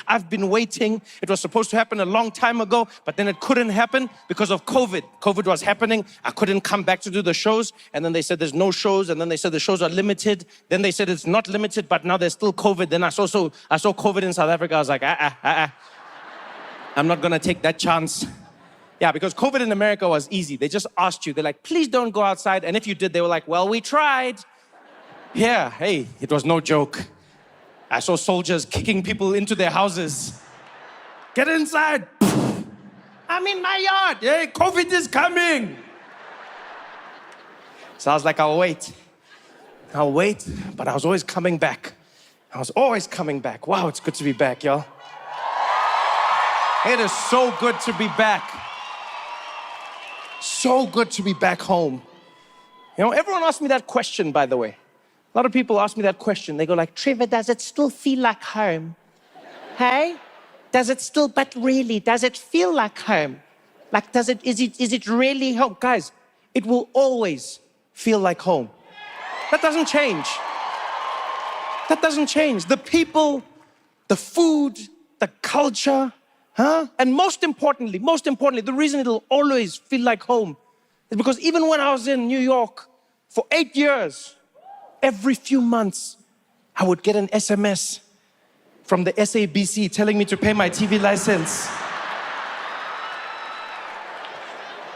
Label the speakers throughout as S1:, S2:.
S1: I've been waiting. It was supposed to happen a long time ago, but then it couldn't happen because of COVID. COVID was happening. I couldn't come back to do the shows. And then they said there's no shows. And then they said the shows are limited. Then they said it's not limited, but now there's still COVID. Then I saw COVID in South Africa. I was like, I'm not going to take that chance. Yeah, because COVID in America was easy. They just asked you. They're like, please don't go outside. And if you did, they were like, well, we tried. Yeah, hey, it was no joke. I saw soldiers kicking people into their houses. Get inside. I'm in my yard. Hey, COVID is coming. So I was like, I'll wait. But I was always coming back. Wow, it's good to be back, y'all. It is so good to be back. So good to be back home. You know, everyone asked me that question, by the way. A lot of people ask me that question. They go like, Trevor, does it still feel like home? Hey? Does it feel like home? Like, is it really home? Guys, it will always feel like home. That doesn't change. The people, the food, the culture, And most importantly, the reason it'll always feel like home is because even when I was in New York for 8 years, every few months, I would get an SMS from the SABC telling me to pay my TV license.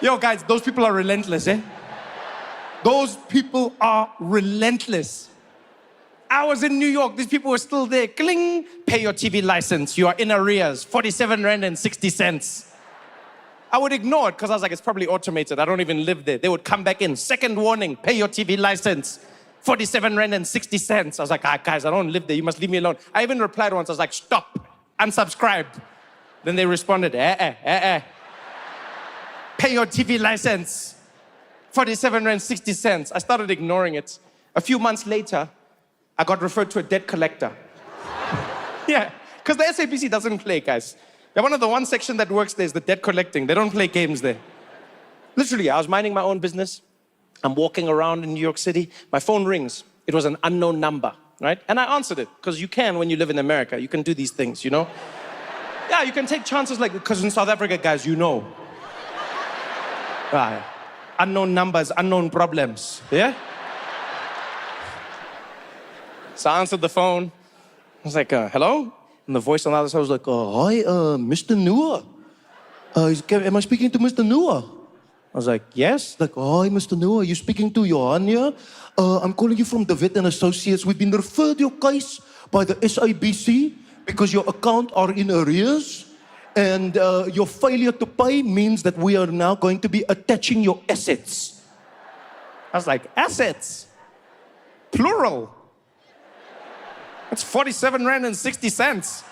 S1: Yo, guys, those people are relentless, eh? Those people are relentless. I was in New York, these people were still there. Cling, pay your TV license, you are in arrears, 47 Rand and 60 cents. I would ignore it because I was like, it's probably automated, I don't even live there. They would come back in, second warning, pay your TV license, 47 Rand and 60 cents. I was like, guys, I don't live there, you must leave me alone. I even replied once, I was like, stop, unsubscribed. Then they responded, pay your TV license, 47 Rand, 60 cents. I started ignoring it. A few months later, I got referred to a debt collector. Yeah, because the SABC doesn't play, guys. They're one of the one section that works there is the debt collecting. They don't play games there. Literally, I was minding my own business. I'm walking around in New York City. My phone rings. It was an unknown number, right? And I answered it, because you can when you live in America. You can do these things, you know? Yeah, you can take chances like, because in South Africa, guys, you know. Right. Unknown numbers, unknown problems, yeah? So I answered the phone. I was like, hello? And the voice on the other side was like, hi, Mr. Noah. Am I speaking to Mr. Noah? I was like, yes. Like, hi, Mr. Noah, you speaking to Johan here? I'm calling you from the Vet and Associates. We've been referred your case by the SABC because your account are in arrears. And your failure to pay means that we are now going to be attaching your assets. I was like, assets? Plural. That's 47 Rand and 60 cents.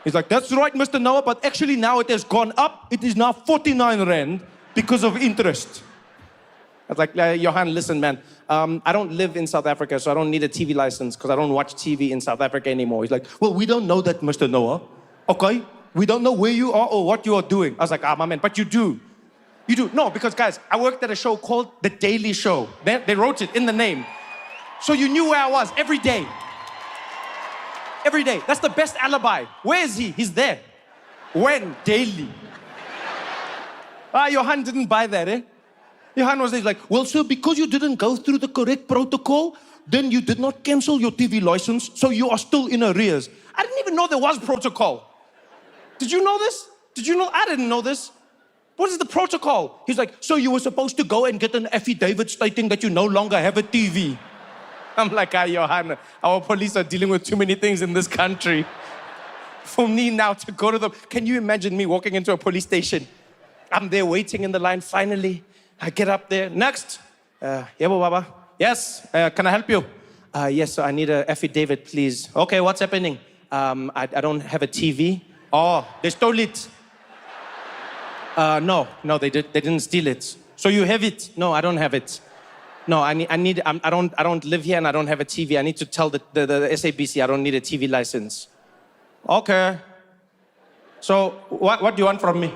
S1: He's like, that's right, Mr. Noah, but actually now it has gone up. It is now 49 Rand because of interest. I was like, Johan, listen, man. I don't live in South Africa, so I don't need a TV license because I don't watch TV in South Africa anymore. He's like, well, we don't know that, Mr. Noah. Okay? We don't know where you are or what you are doing. I was like, my man, but you do. You do. No, because, guys, I worked at a show called The Daily Show. They wrote it in the name. So you knew where I was every day. Every day. That's the best alibi. Where is he? He's there. When? Daily. Johan didn't buy that, eh? Johan was like, well, sir, because you didn't go through the correct protocol, then you did not cancel your TV license, so you are still in arrears. I didn't even know there was protocol. Did you know this? Did you know? I didn't know this. What is the protocol? He's like, so you were supposed to go and get an affidavit stating that you no longer have a TV. I'm like, Johan, our police are dealing with too many things in this country. For me now to go to them, can you imagine me walking into a police station? I'm there waiting in the line. Finally, I get up there. Next. Yebo Baba. Yes, can I help you? Yes, so I need an affidavit, please. Okay, what's happening? I don't have a TV. Oh, they stole it. No, they didn't steal it. So you have it? No, I don't have it. No, I don't live here and I don't have a TV. I need to tell the SABC I don't need a TV license. Okay. So what do you want from me?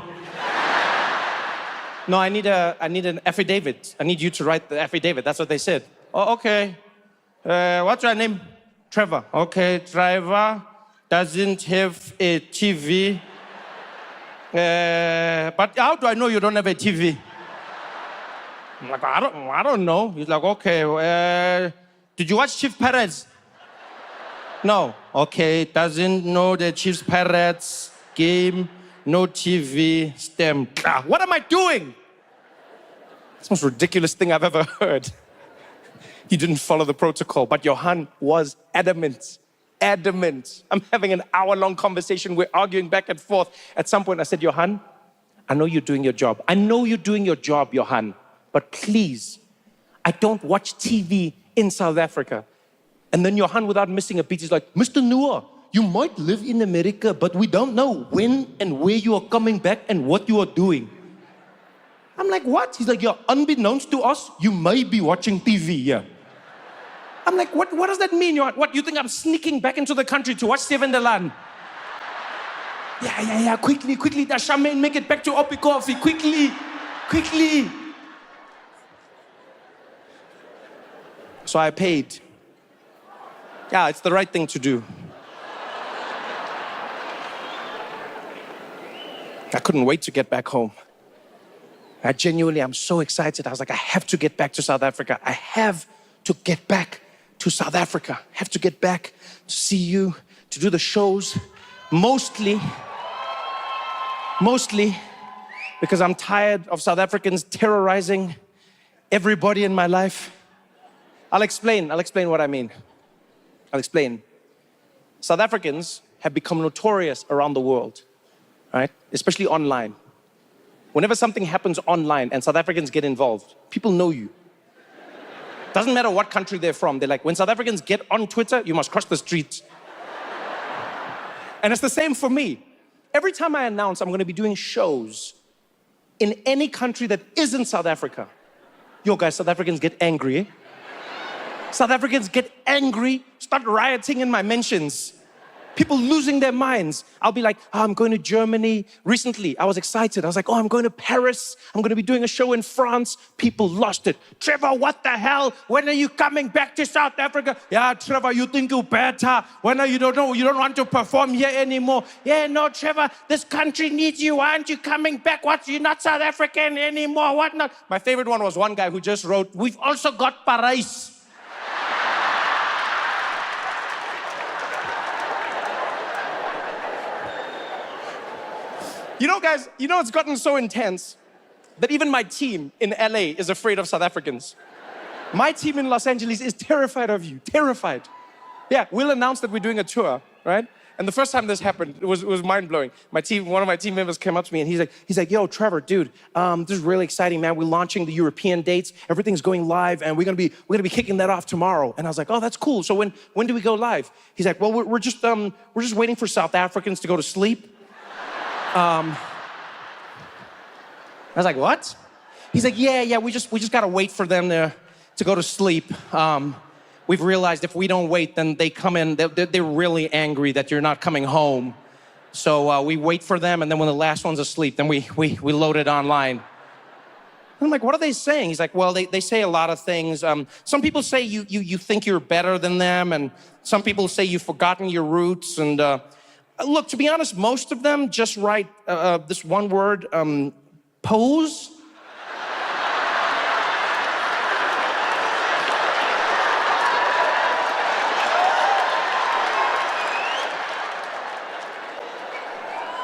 S1: No, I need an affidavit. I need you to write the affidavit. That's what they said. Oh, okay. What's your name? Trevor. Okay, Trevor. doesn't have a TV. But how do I know you don't have a TV? I'm like, I don't know. He's like, okay, did you watch Chief Perez? No. Okay, doesn't know the Chiefs Pirates game, no TV, STEM. What am I doing? It's the most ridiculous thing I've ever heard. He didn't follow the protocol, but Johan was adamant. Adamant. I'm having an hour-long conversation. We're arguing back and forth. At some point, I said, Johan, I know you're doing your job. I know you're doing your job, Johan. But please, I don't watch TV in South Africa. And then Johan, without missing a beat, is like, Mr. Noah, you might live in America, but we don't know when and where you are coming back and what you are doing. I'm like, what? He's like, yeah, unbeknownst to us, you may be watching TV, yeah. I'm like, what does that mean? What, you think I'm sneaking back into the country to watch Seven de Land? Yeah, quickly, that Charmaine, make it back to Oppie Coffee, quickly. So I paid. Yeah, it's the right thing to do. I couldn't wait to get back home. I'm so excited. I was like, I have to get back to South Africa. I have to get back to South Africa. I have to get back to see you, to do the shows. Mostly because I'm tired of South Africans terrorizing everybody in my life. I'll explain what I mean. I'll explain. South Africans have become notorious around the world, right? Especially online. Whenever something happens online and South Africans get involved, people know you. Doesn't matter what country they're from. They're like, when South Africans get on Twitter, you must cross the street. And it's the same for me. Every time I announce I'm going to be doing shows in any country that isn't South Africa, yo guys, South Africans get angry, eh? South Africans get angry, start rioting in my mentions. People losing their minds. I'll be like, I'm going to Germany. Recently, I was excited. I was like, I'm going to Paris. I'm going to be doing a show in France. People lost it. Trevor, what the hell? When are you coming back to South Africa? Yeah, Trevor, you think you're better. When are you don't know? You don't want to perform here anymore. Yeah, no, Trevor, this country needs you. Why aren't you coming back? What? You're not South African anymore. What not? My favorite one was one guy who just wrote, we've also got Paris. You know, guys, it's gotten so intense that even my team in LA is afraid of South Africans. My team in Los Angeles is terrified of you, terrified. Yeah, we'll announce that we're doing a tour, right? And the first time this happened, it was mind-blowing. One of my team members came up to me and he's like, yo, Trevor, dude, this is really exciting, man. We're launching the European dates. Everything's going live and we're gonna be kicking that off tomorrow. And I was like, oh, that's cool. So when do we go live? He's like, well, we're just waiting for South Africans to go to sleep. I was like, what? He's like, yeah, we just gotta wait for them to go to sleep. We've realized if we don't wait, then they come in, they're really angry that you're not coming home. So we wait for them, and then when the last one's asleep, then we load it online. And I'm like, what are they saying? He's like, well, they say a lot of things. Some people say you think you're better than them, and some people say you've forgotten your roots, and look, to be honest, most of them just write this one word, pose.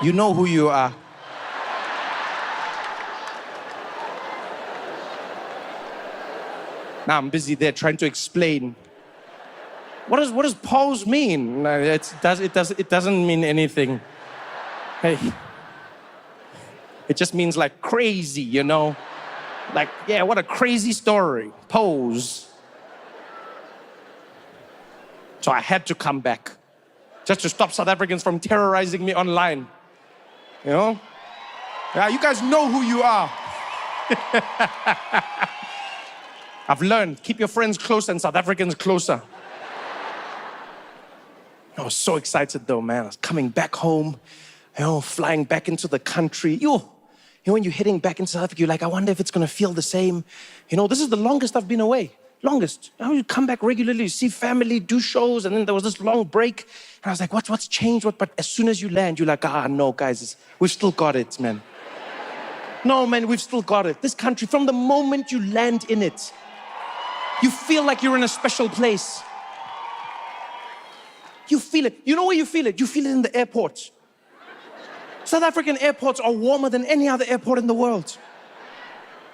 S1: You know who you are. Now I'm busy there trying to explain. What does pose mean? It doesn't mean anything. Hey, it just means like crazy, you know? Like, yeah, what a crazy story. Pose. So I had to come back just to stop South Africans from terrorizing me online. You know? Yeah, you guys know who you are. I've learned, keep your friends close and South Africans closer. I was so excited though, man. I was coming back home, flying back into the country. When you're heading back into South Africa, you're like, I wonder if it's gonna feel the same. This is the longest I've been away. Longest. You come back regularly, see family, do shows, and then there was this long break. And I was like, what's changed? But as soon as you land, you're like, no, guys, we've still got it, man. No, man, we've still got it. This country, from the moment you land in it, you feel like you're in a special place. You feel it. You know where you feel it? You feel it in the airports. South African airports are warmer than any other airport in the world.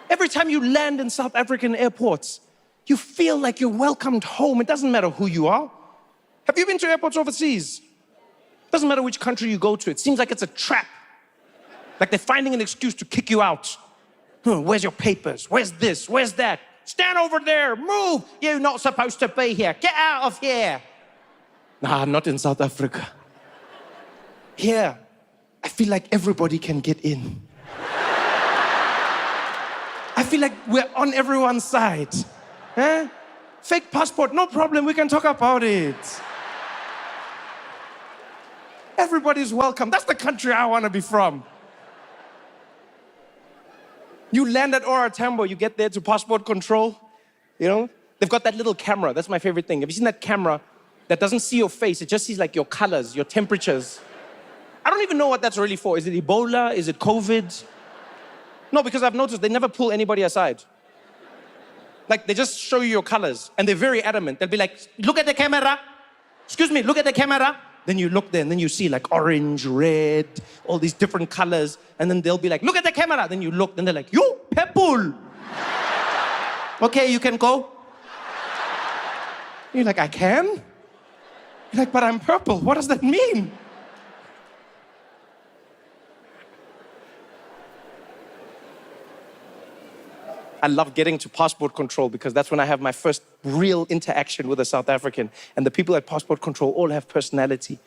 S1: Every time you land in South African airports, you feel like you're welcomed home. It doesn't matter who you are. Have you been to airports overseas? Doesn't matter which country you go to. It seems like it's a trap. Like they're finding an excuse to kick you out. Where's your papers? Where's this? Where's that? Stand over there. Move. You're not supposed to be here. Get out of here. Nah, not in South Africa. Here, I feel like everybody can get in. I feel like we're on everyone's side. Huh? Fake passport, no problem, we can talk about it. Everybody's welcome. That's the country I want to be from. You land at OR Tambo, you get there to passport control. You know, they've got that little camera. That's my favorite thing. Have you seen that camera that doesn't see your face? It just sees like your colors, your temperatures. I don't even know what that's really for. Is it Ebola? Is it COVID? No, because I've noticed they never pull anybody aside. Like, they just show you your colors, and they're very adamant. They'll be like, look at the camera. Excuse me, look at the camera. Then you look there, and then you see like orange, red, all these different colors. And then they'll be like, look at the camera. Then you look, then they're like, you, purple. Okay, you can go. You're like, I can? You're like, but I'm purple. What does that mean? I love getting to passport control because that's when I have my first real interaction with a South African. And the people at passport control all have personality.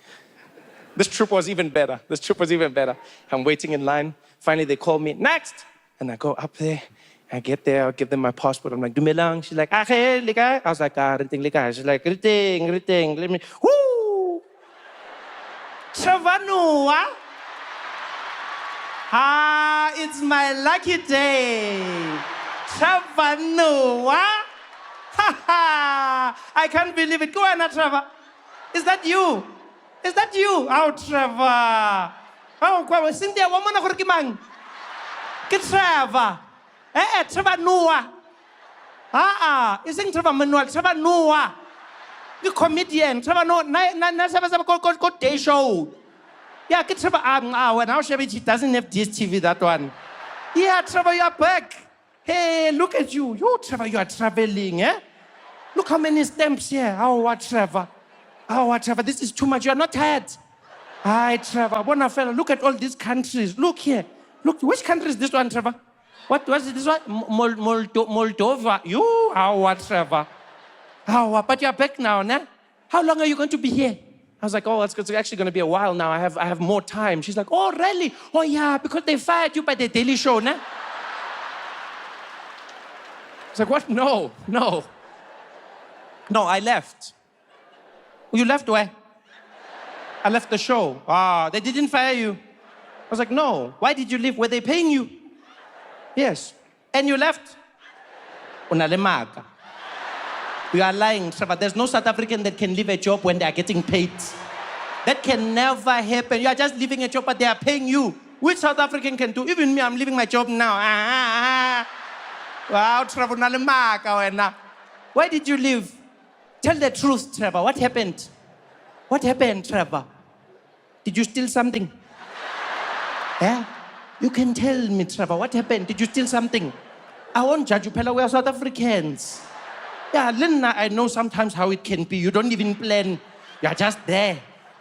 S1: This trip was even better. I'm waiting in line. Finally, they call me, next. And I go up there. I get there, I give them my passport. I'm like, dumelang. She's like, ahe, liga. I was like, riting, liga. She's like, riting. Let me, whoo. Trevor, it's my lucky day. Trevor, I can't believe it. Go on, Trevor. Is that you? Oh, Trevor. Oh, Cynthia, woman of Rikimang. Get Trevor. Trevor Noah. Isn't Trevor Manuel? Trevor Noah. The comedian. Trevor Noah. Go day show. Yeah, get Trevor. When our Chevy doesn't have DSTV, that one. Yeah, Trevor, you're back. Hey, look at you. You, Trevor, you are traveling, eh? Look how many stamps here. Trevor. Trevor, this is too much. You are not tired. Hi, Trevor. Bonafella, look at all these countries. Look here. Look, which country is this one, Trevor? What was this one? Moldova. You, Trevor. But you're back now, nah? How long are you going to be here? I was like, it's actually going to be a while now. I have more time. She's like, oh, really? Oh, yeah, because they fired you by the Daily Show, nah? I was like, what? No, I left. You left where? I left the show. They didn't fire you. I was like, no. Why did you leave? Were they paying you? Yes. And you left? Unalemaga. You are lying, Trevor. There's no South African that can leave a job when they are getting paid. That can never happen. You are just leaving a job, but they are paying you. Which South African can do? Even me, I'm leaving my job now. Wow, Trevor, why did you leave? Tell the truth, Trevor. What happened? What happened, Trevor? Did you steal something? Yeah? You can tell me, Trevor. What happened? Did you steal something? I won't judge you, Pella. We are South Africans. Yeah, Lina, I know sometimes how it can be. You don't even plan. You're just there.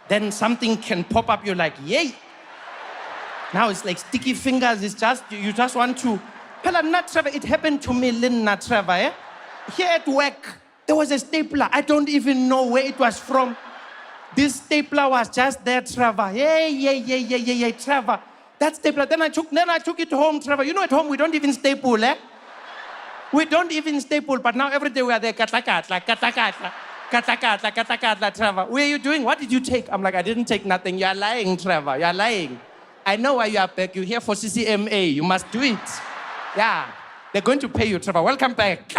S1: Then something can pop up. You're like, yay. Now it's like sticky fingers. It's just, you just want to. Pella, not Trevor. It happened to me, Lina, Trevor. Eh? Here at work, there was a stapler. I don't even know where it was from. This stapler was just there, Trevor. Yeah, Trevor. That stapler. Then I took it home, Trevor. You know, at home we don't even staple, eh? We don't even staple, but now every day we are there, Trevor. Where are you doing? What did you take? I'm like, I didn't take nothing. You are lying, Trevor. You are lying. I know why you are back. You're here for CCMA. You must do it. Yeah. They're going to pay you, Trevor. Welcome back.